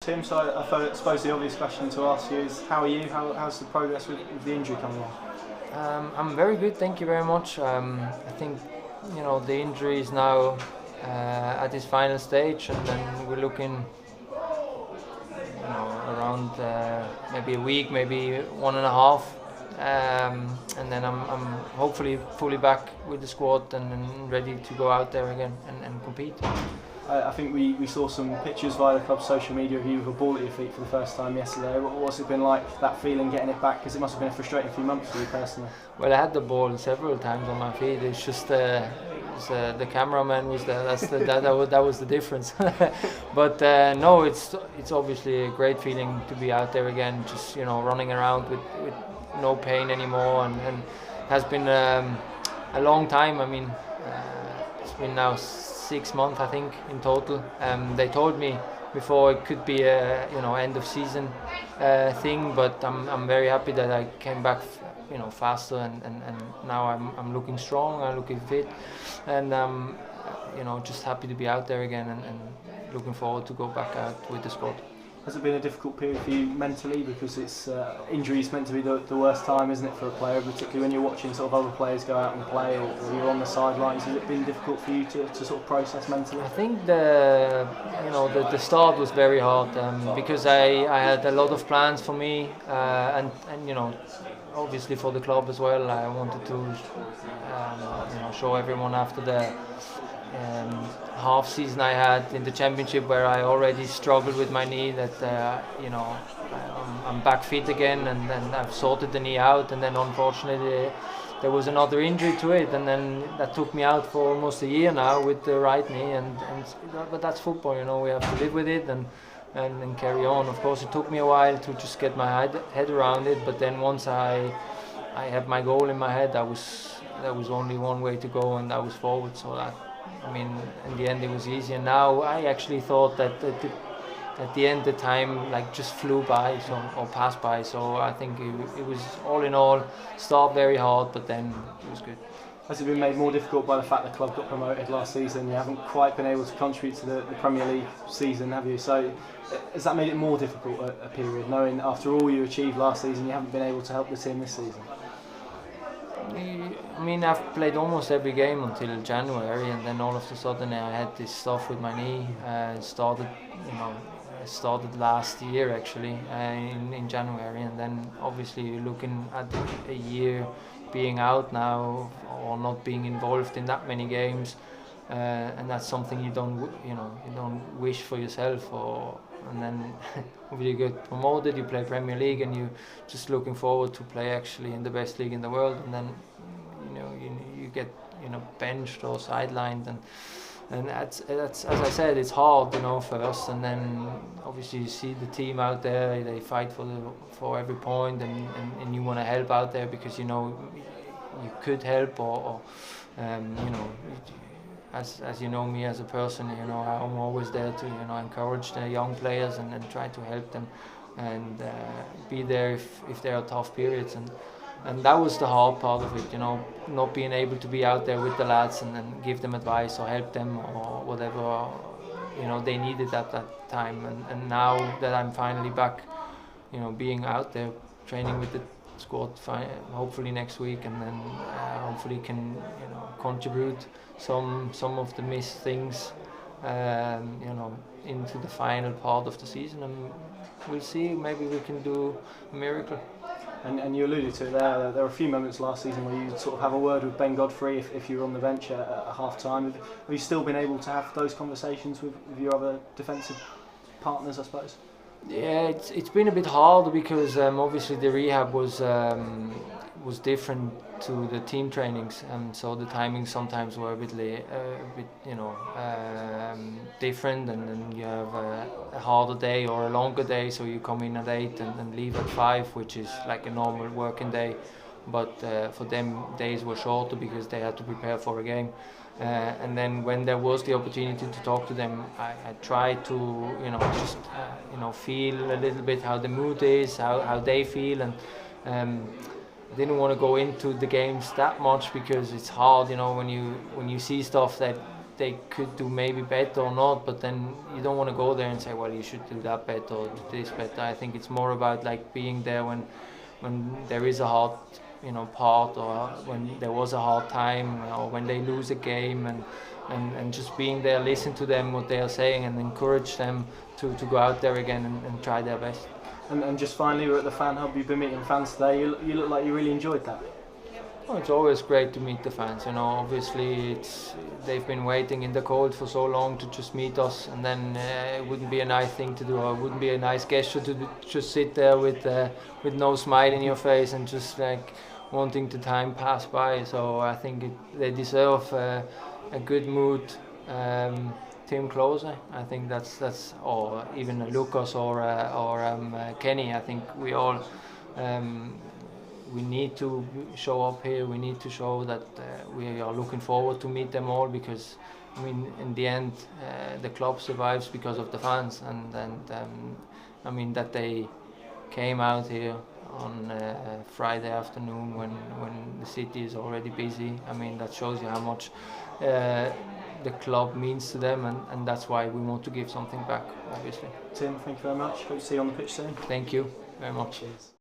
Tim, so I suppose the obvious question to ask you is how are you? How's the progress with the injury coming on? I'm very good, thank you very much. I think the injury is now at its final stage, and then we're looking around maybe a week, maybe 1.5, and then I'm hopefully fully back with the squad and ready to go out there again and compete. I think we saw some pictures via the club's social media of you with a ball at your feet for the first time yesterday. What's it been like, that feeling, getting it back? Because it must have been a frustrating few months for you personally. Well, I had the ball several times on my feet. It's just the cameraman was there. That was the difference. But no, it's obviously a great feeling to be out there again, just running around with no pain anymore, and has been a long time. I mean, it's been now 6 months, I think, in total. They told me before it could be a end of season thing, but I'm very happy that I came back faster, and now I'm looking strong, I'm looking fit, and just happy to be out there again, and looking forward to go back out with the squad. Has it been a difficult period for you mentally, because it's injuries meant to be the worst time, isn't it, for a player, particularly when you're watching sort of other players go out and play, or you're on the sidelines? Has it been difficult for you to sort of process mentally? I think the start was very hard, because I had a lot of plans for me, and obviously for the club as well. I wanted to show everyone after the half season I had in the championship, where I already struggled with my knee, that I'm back fit again, and I've sorted the knee out, and then unfortunately there was another injury to it, and then that took me out for almost a year now with the right knee, but that's football, we have to live with it and carry on. Of course, it took me a while to just get my head around it, but then once I had my goal in my head, there was only one way to go, and that was forward. So that, in the end it was easy. And now I actually thought that at the end the time just flew by, or passed by. So I think it was, all in all, start very hard, but then it was good. Has it been made more difficult by the fact the club got promoted last season? You haven't quite been able to contribute to the Premier League season, have you? So has that made it more difficult a period, knowing after all you achieved last season, you haven't been able to help the team this season? I've played almost every game until January, and then all of a sudden I had this stuff with my knee. It started last year actually, in January, and then obviously you're looking at a year being out now, or not being involved in that many games, and that's something you don't wish for yourself. And then when you get promoted, you play Premier League, and you're just looking forward to play actually in the best league in the world, and then you get benched or sidelined, and that's as I said, it's hard first, and then obviously you see the team out there, they fight for every point, and you want to help out there, because you could help, or as you know me as a person, I'm always there to encourage the young players and try to help them, and be there if there are tough periods, and that was the hard part of it, not being able to be out there with the lads and give them advice or help them or whatever they needed at that time, and now that I'm finally back, being out there training with the squad hopefully next week, and then hopefully can contribute some of the missed things into the final part of the season, and we'll see, maybe we can do a miracle. And you alluded to it there were a few moments last season where you sort of have a word with Ben Godfrey if you were on the bench at half time. Have you still been able to have those conversations with your other defensive partners, I suppose? Yeah, it's been a bit hard, because obviously the rehab was different to the team trainings, so the timings sometimes were a bit different, and then you have a harder day or a longer day, so you come in at 8 and leave at 5, which is like a normal working day, but for them days were shorter because they had to prepare for a game. And then when there was the opportunity to talk to them, I tried to just feel a little bit how the mood is, how they feel, and I didn't want to go into the games that much, because it's hard, when you see stuff that they could do maybe better or not, but then you don't want to go there and say, well, you should do that better or do this better. I think it's more about like being there when there is a hard part, or when there was a hard time, or when they lose a game, and just being there, listen to them, what they are saying, and encourage them to go out there again and try their best. And just finally, we're at the fan hub. You've been meeting fans today. You look like you really enjoyed that. Well, it's always great to meet the fans. Obviously they've been waiting in the cold for so long to just meet us, and then it wouldn't be a nice thing to do, or it wouldn't be a nice gesture to just sit there with no smile in your face and just like wanting the time pass by. So I think they deserve a good mood. Timm Klose, I think that's, or even Lucas or Kenny. I think we all. We need to show up here. We need to show that we are looking forward to meet them all, because I mean, in the end, the club survives because of the fans, and I mean that they came out here on Friday afternoon when the city is already busy. I mean, that shows you how much the club means to them, and that's why we want to give something back, obviously. Tim, thank you very much. Hope to see you on the pitch soon. Thank you very much. Cheers.